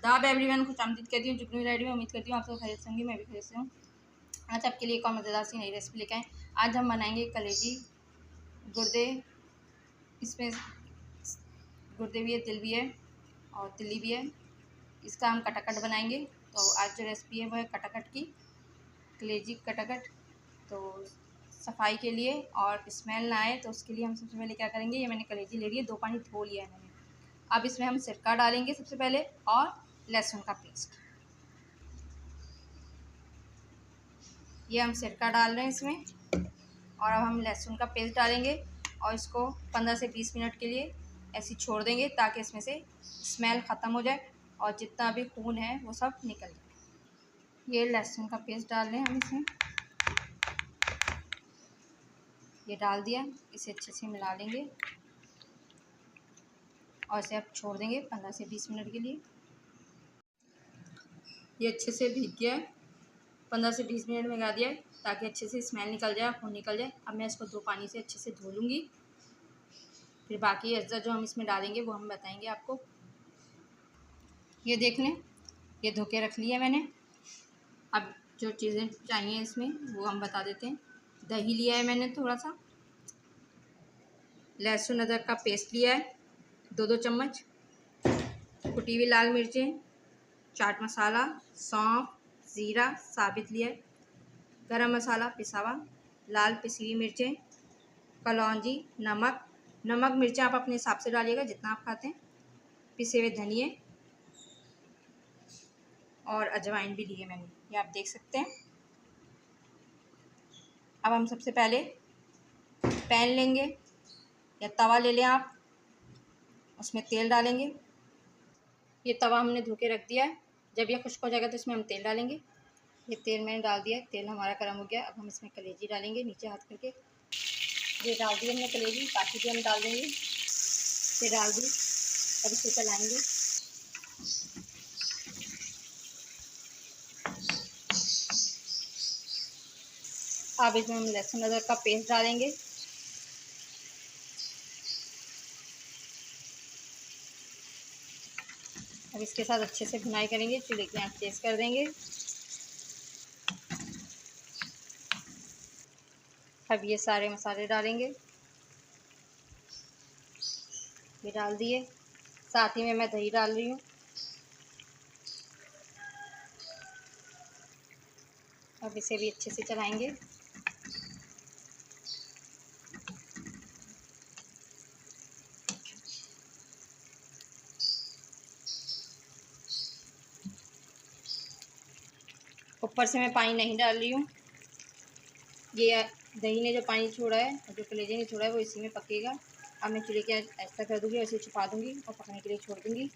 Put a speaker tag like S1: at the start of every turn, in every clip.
S1: आदाब एवरीवन, खुश आमदीद कहती हूँ जुगनू रेडी में। उम्मीद करती हूँ आप सब खरीद होंगी, मैं भी खरीद से हूँ। आज आपके लिए एक और मज़ेदार सी नई रेसिपी लेकर आए। आज हम बनाएंगे कलेजी गुर्दे। इसमें गुर्दे भी है, दिल भी है और तिल्ली भी है। इसका हम कटाकट बनाएंगे। तो आज जो रेसिपी है वो है कटाकट की, कलेजी कटाकट। तो सफाई के लिए और स्मेल ना आए तो उसके लिए हम सबसे पहले क्या करेंगे, ये मैंने कलेजी ले ली है, 2 पानी धो लिया है मैंने। अब इसमें हम सिरका डालेंगे सबसे पहले और लहसुन का पेस्ट। ये हम सिरका डाल रहे हैं इसमें, और अब हम लहसुन का पेस्ट डालेंगे और इसको 15 से 20 मिनट के लिए ऐसे छोड़ देंगे ताकि इसमें से स्मेल ख़त्म हो जाए और जितना भी खून है वो सब निकल जाए। ये लहसुन का पेस्ट डाल रहे हैं हम इसमें, ये डाल दिया। इसे अच्छे से मिला लेंगे और इसे अब छोड़ देंगे 15 से 20 मिनट के लिए। ये अच्छे से भीग गया है, 15 से 20 मिनट में लगा दिया है ताकि अच्छे से स्मेल निकल जाए, खून निकल जाए। अब मैं इसको 2 पानी से अच्छे से धो लूँगी, फिर बाकी अज्जा जो हम इसमें डालेंगे वो हम बताएंगे आपको। ये देख लें, ये धो के रख लिया मैंने। अब जो चीज़ें चाहिए इसमें वो हम बता देते हैं। दही लिया है मैंने थोड़ा सा, लहसुन अदरक का पेस्ट लिया है 2-2 चम्मच, कुटी हुई लाल मिर्चें, चाट मसाला, सौंफ, ज़ीरा साबित लिया है, गरम मसाला पिसा हुआ, लाल पिसी हुई मिर्चें, कलौंजी, नमक मिर्चें आप अपने हिसाब से डालिएगा जितना आप खाते हैं, पिसे हुए धनिए और अजवाइन भी लिए मैंने, ये आप देख सकते हैं। अब हम सबसे पहले पैन लेंगे या तवा ले लें आप, उसमें तेल डालेंगे। ये तवा हमने धो के रख दिया है, जब ये खुश्क हो जाएगा तो इसमें हम तेल डालेंगे। ये तेल मैंने डाल दिया है, तेल हमारा गर्म हो गया। अब हम इसमें कलेजी डालेंगे, नीचे हाथ करके ये डाल दी हमने कलेजी, बाकी भी हम डाल देंगे। ये डाल दी, अब इसे चलाएंगे। अब इसमें हम लहसुन अदरक का पेस्ट डालेंगे। अब इसके साथ अच्छे से भुनाई करेंगे, चूल्हे की आंच तेज़ कर देंगे। अब ये सारे मसाले डालेंगे, ये डाल दिए। साथ ही में मैं दही डाल रही हूँ। अब इसे भी अच्छे से चलाएंगे। ऊपर से मैं पानी नहीं डाल रही हूँ, ये दही ने जो पानी छोड़ा है और जो कलेजे ने छोड़ा है वो इसी में पकेगा। अब मैं चूल्हे की ऐसा कर दूँगी और इसे छुपा दूँगी और पकने के लिए छोड़ दूँगी।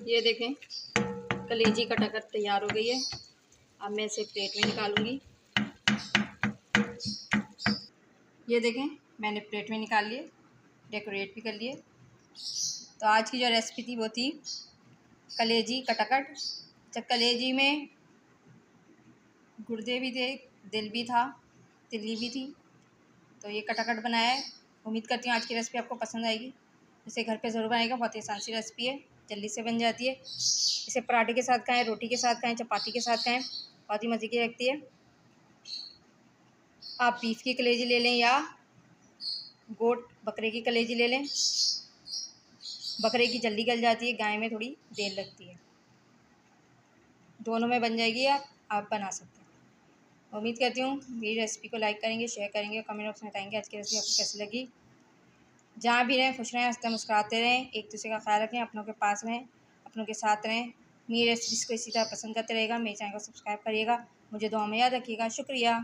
S1: ये देखें, कलेजी कटाकट तैयार हो गई है। अब मैं इसे प्लेट में निकालूंगी। ये देखें, मैंने प्लेट में निकाल लिए, डेकोरेट भी कर लिए। तो आज की जो रेसिपी थी वो थी कलेजी कटाकट। जब कलेजी में गुर्दे भी थे, दिल भी था, तिल्ली भी थी, तो ये कटाकट बनाया है। उम्मीद करती हूँ आज की रेसिपी आपको पसंद आएगी। इसे घर पे ज़रूर बनाएगा, बहुत ही आसान सी रेसिपी है, जल्दी से बन जाती है। इसे पराठे के साथ खाएं, रोटी के साथ खाएं, चपाती के साथ खाएं, बहुत ही मज़े की लगती है। आप बीफ की कलेजी ले लें या गोट बकरे की कलेजी ले लें। बकरे की जल्दी गल जाती है, गाय में थोड़ी देर लगती है। दोनों में बन जाएगी, आप बना सकते हैं। उम्मीद करती हूँ मेरी रेसिपी को लाइक करेंगे, शेयर करेंगे और कमेंट बॉक्स में बताएंगे आज की रेसिपी आपको कैसी लगी। जहाँ भी रहें खुश रहें, हंसते मुस्कुराते रहें, एक दूसरे का ख्याल रखें, अपनों के पास रहें, अपनों के साथ रहें। मेरी रेसिपीज़ को इसी तरह पसंद करते रहेगा। मेरे चैनल को सब्सक्राइब करिएगा, मुझे दुआ में याद रखिएगा। शुक्रिया।